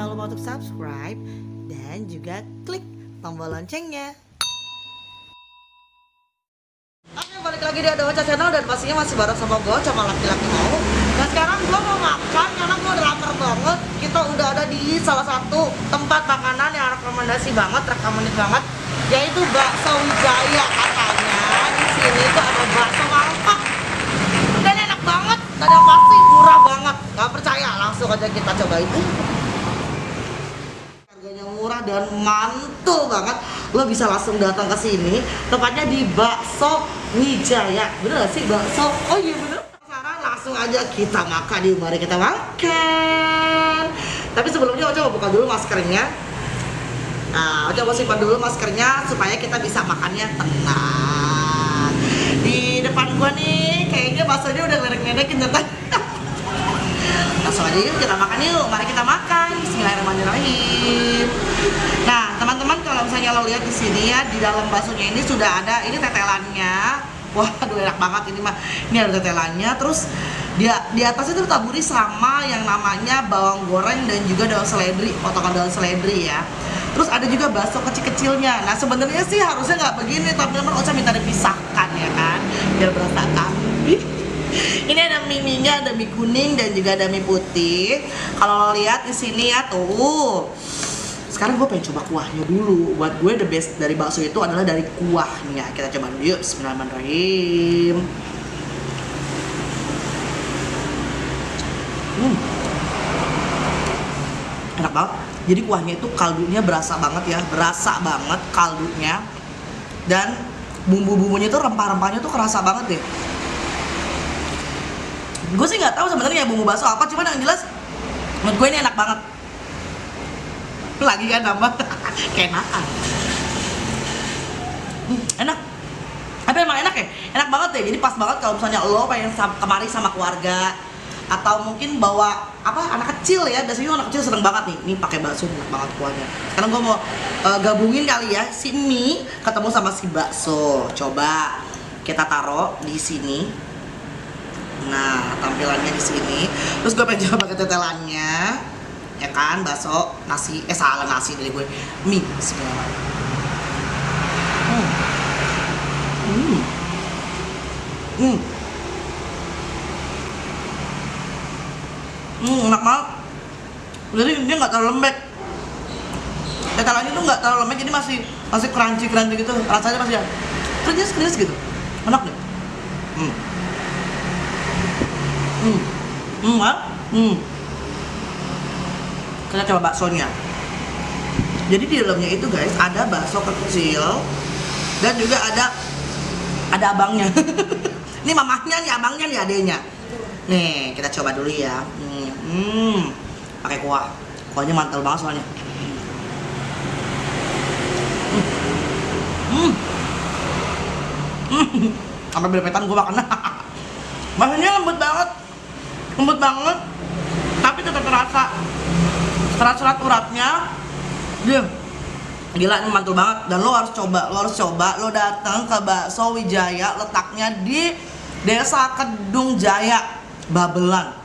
jangan lupa untuk subscribe dan juga klik tombol loncengnya. Oke, balik lagi di Ada Ocha Channel dan pastinya masih bareng sama gue, sama laki-laki mau. Dan sekarang gue mau makan karena gue udah lapar banget. Kita udah ada di salah satu tempat makanan yang recommended banget, yaitu bakso Wijaya katanya. Di sini tuh ada bakso mangkok dan enak banget, dan yang pasti murah banget. Gak percaya, langsung aja kita cobain. Harganya murah dan mantul banget. Lo bisa langsung datang ke sini. Tepatnya di Bakso Wijaya. Bener gak sih bakso? Oh iya bener. Sekarang langsung aja kita makan. Yuk mari kita makan. Tapi sebelumnya Ocha mau buka dulu maskernya. Nah, Ocha mau simpan dulu maskernya supaya kita bisa makannya tenang. Di depan gua nih kayaknya baksonya udah ngeledek-ngeledekin tentang. Langsung aja yuk kita makan yuk. Mari kita makan. Bismillahirrahmanirrahim. Nah, teman-teman kalau misalnya lo lihat di sini ya, di dalam baksonya ini sudah ada ini tetelannya. Wah, aduh enak banget ini mah. Ini ada tetelannya, terus di atas itu taburi sama yang namanya bawang goreng dan juga daun seledri, potongan daun seledri ya. Terus ada juga bakso kecil-kecilnya. Nah, sebenarnya sih harusnya nggak begini, tapi teman Ocha minta dipisahkan ya kan, biar berasa kambing. Ini ada mie-nya, ada mie kuning dan juga ada mie putih. Kalau lo lihat di sini ya tuh. Sekarang gue pengen coba kuahnya dulu. Buat gue the best dari bakso itu adalah dari kuahnya. Kita coba dulu yuk. Bismillahirrahmanirrahim. Enak banget. Jadi kuahnya itu kaldunya berasa banget ya, berasa banget kaldunya. Dan bumbu-bumbunya tuh rempah-rempahnya tuh kerasa banget deh. Gue sih nggak tahu sebenarnya bumbu bakso apa, cuman yang jelas menurut gue ini enak banget. Lagi kan nambah keenakan. Enak. Tapi emang enak ya, enak banget deh. Jadi pas banget kalau misalnya lo pengen kemari sama keluarga atau mungkin bawa anak kecil ya. Biasanya anak kecil seneng banget nih. Ini pakai bakso enak banget kuahnya. Sekarang gue mau gabungin kali ya si mie ketemu sama si bakso. Coba kita taruh di sini. Nah, tampilannya di sini. Terus gue pengen coba pakai tetelannya. Ya kan, bakso, nasi, salah nasi dari gue. Mie segala. Enak banget. Jadi dia nggak terlalu lembek. Tetelannya tuh nggak terlalu lembek, jadi masih crunchy gitu. Rasanya masih ya krimis gitu. Enak deh. Kita coba baksonya. Jadi di dalamnya itu guys ada bakso kecil dan juga ada abangnya. Ini mamahnya nih, abangnya nih, adenya. Nih kita coba dulu ya. Pakai kuah. Kuahnya mantul banget soalnya. Sampai berpetan gue makan. Baksonya lembut banget, tapi tetap terasa serat-serat uratnya. Dia gila, ini mantul banget. Dan lo harus coba, lo datang ke Bakso Wijaya, letaknya di Desa Kedung Jaya, Babelan.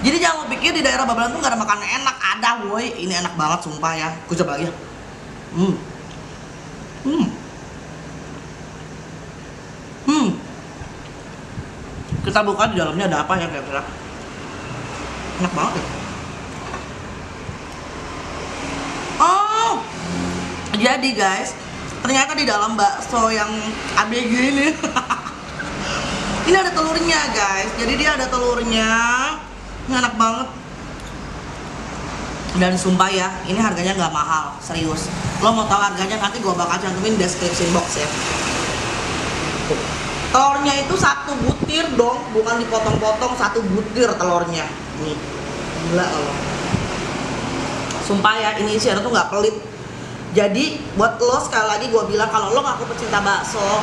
Jadi jangan lo pikir di daerah Babelan tuh gak ada makanan enak, ada woi. Ini enak banget sumpah ya. Gue coba lagi ya. Kita buka di dalamnya ada apa ya kira-kira. Enak banget ya. Oh, jadi guys, ternyata di dalam bakso yang ABG ini ini ada telurnya guys. Jadi dia ada telurnya. Ini enak banget. Dan sumpah ya, ini harganya nggak mahal, serius. Lo mau tahu harganya nanti gue bakal cantumin description box ya. Telurnya itu satu butir dong, bukan dipotong-potong, satu butir telurnya. Nih, gila lo. Sumpah ya, ini isiannya tuh nggak pelit. Jadi buat lo sekali lagi gue bilang, kalau lo ngaku pecinta bakso,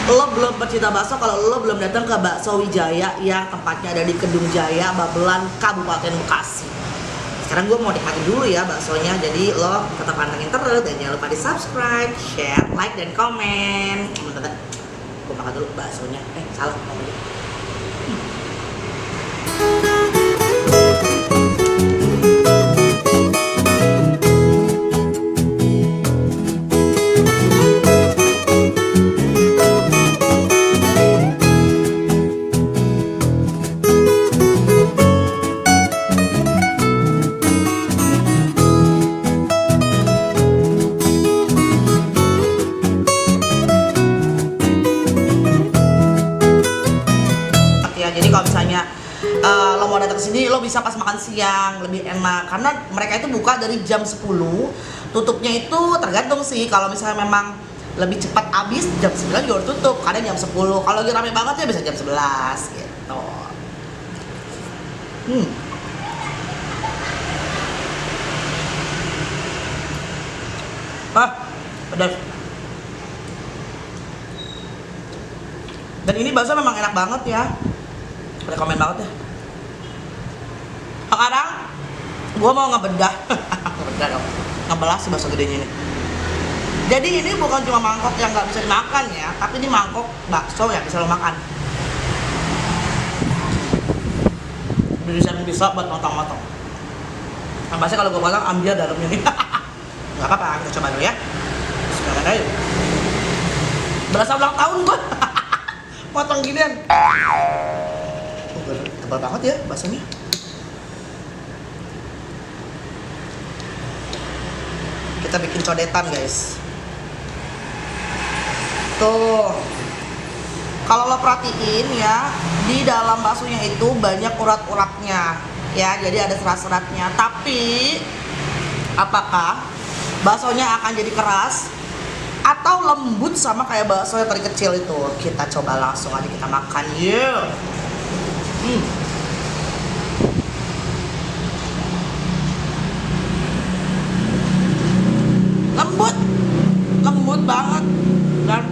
lo belum pecinta bakso kalau lo belum datang ke Bakso Wijaya yang tempatnya ada di Kedung Jaya, Babelan, Kabupaten Bekasi. Sekarang gue mau nikmatin dulu ya baksonya. Jadi lo tetap pantengin terus dan jangan lupa di subscribe, share, like, dan komen. Gue makan dulu baksonya. Salah ngomongnya. lo mau datang ke sini, lo bisa pas makan siang lebih enak karena mereka itu buka dari jam 10, tutupnya itu tergantung sih. Kalau misalnya memang lebih cepat habis jam 9 juga udah tutup, kadang jam 10. Kalau lagi rame banget ya bisa jam 11 gitu. Pedas. Dan ini bakso memang enak banget ya. Rekomen banget ya. Sekarang gue mau ngebedah. Ngebedah dong. Ngebelah si bakso gedenya ini. Jadi ini bukan cuma mangkok yang nggak bisa dimakan ya, tapi ini mangkok bakso yang bisa lo makan. Bisa buat motong-motong. Nah, pasti kalau gue potong ambil dalamnya nih. Nggak apa-apa, kita coba dulu ya. Bismillahirrahmanirrahim. Berasa ulang tahun gue. Potong ginian. Tebal banget ya baksonya. Kita bikin codetan guys. Tuh, kalau lo perhatiin ya, di dalam baksonya itu banyak urat-uratnya ya, jadi ada serat-seratnya. Tapi apakah baksonya akan jadi keras atau lembut sama kayak bakso yang tadi kecil itu? Kita coba langsung aja kita makan yuk. Lembut banget dan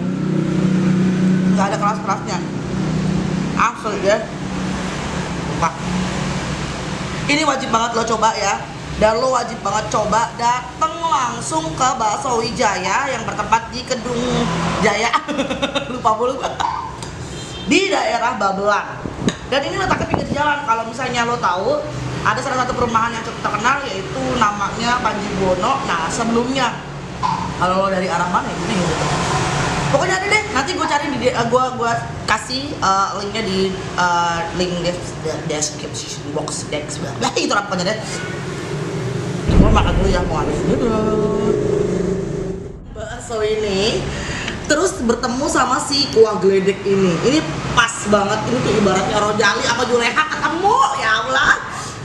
nggak ada keras-kerasnya, asli ya. Ini wajib banget lo coba ya, dan lo wajib banget coba dateng langsung ke Bakso Wijaya yang bertempat di Kedung Jaya lupa mulu di daerah Babelan. Dan ini letaknya pinggir jalan. Kalau misalnya lo tahu ada salah satu perumahan yang cukup terkenal yaitu namanya Panji Buwono. Nah sebelumnya kalau lo dari arah mana ya gitu. Pokoknya ada deh, nanti gue cari di gue kasih linknya di link description box lah itu lah pokoknya deh. Gue makan dulu ya, mau habis dulu bakso ini, terus bertemu sama si kuah geledek ini pas banget. Ini tuh ibaratnya Rojali apa Juleha ketemu, ya Allah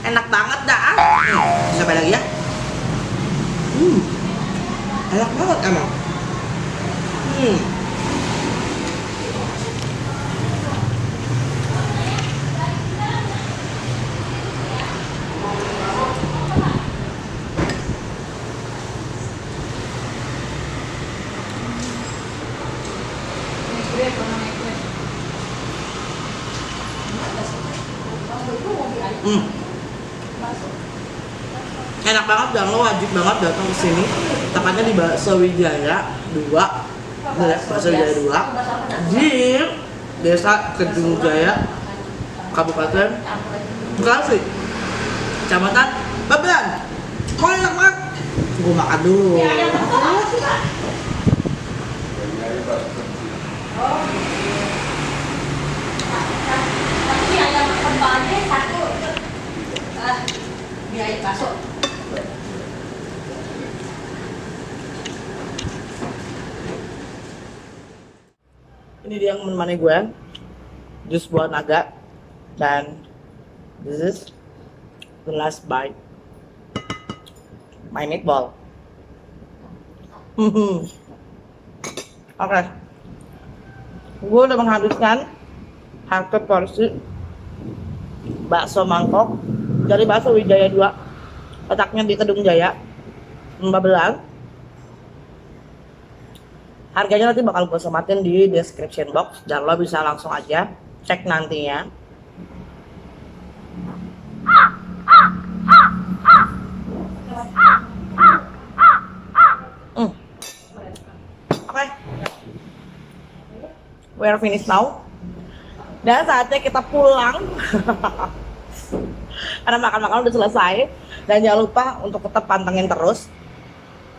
enak banget dah. Coba lagi ya. Enak banget emang. Enak banget dan lo wajib banget datang ke sini. Tepatnya di Bakso Wijaya 2. Bakso Wijaya 2 di Desa Kedung Jaya, Kabupaten Bekasi, Kecamatan Babelan. Kok enak banget. Gue makan dulu. Bakso. Ini dia yang menemani gue, jus buah naga, dan this is the last bite, my meatball. Oke, gue udah menghabiskan harga porsi bakso mangkok dari Bakso Wijaya 2, letaknya di Kedung Jaya, Babelan. Harganya nanti bakal gue sematin di description box dan lo bisa langsung aja cek nantinya. Oke, we are finished now. Dan saatnya kita pulang. Karena makan-makan udah selesai. Dan jangan lupa untuk tetap pantengin terus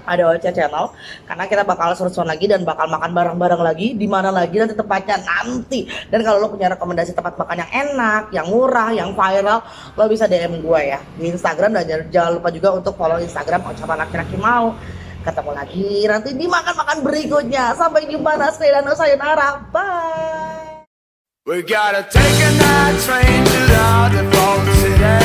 ada Ocha Channel, karena kita bakal seru-seruan lagi dan bakal makan bareng-bareng lagi. Di mana lagi nanti tempatnya nanti. Dan kalau lo punya rekomendasi tempat makan yang enak, yang murah, yang viral, lo bisa DM gue ya di Instagram. Dan jangan lupa juga untuk follow Instagram Ocha Laki-Laki Mau. Ketemu lagi nanti di makan-makan berikutnya. Sampai jumpa, Nasri dan sayonara, bye. We gotta take a night train to the Falls City.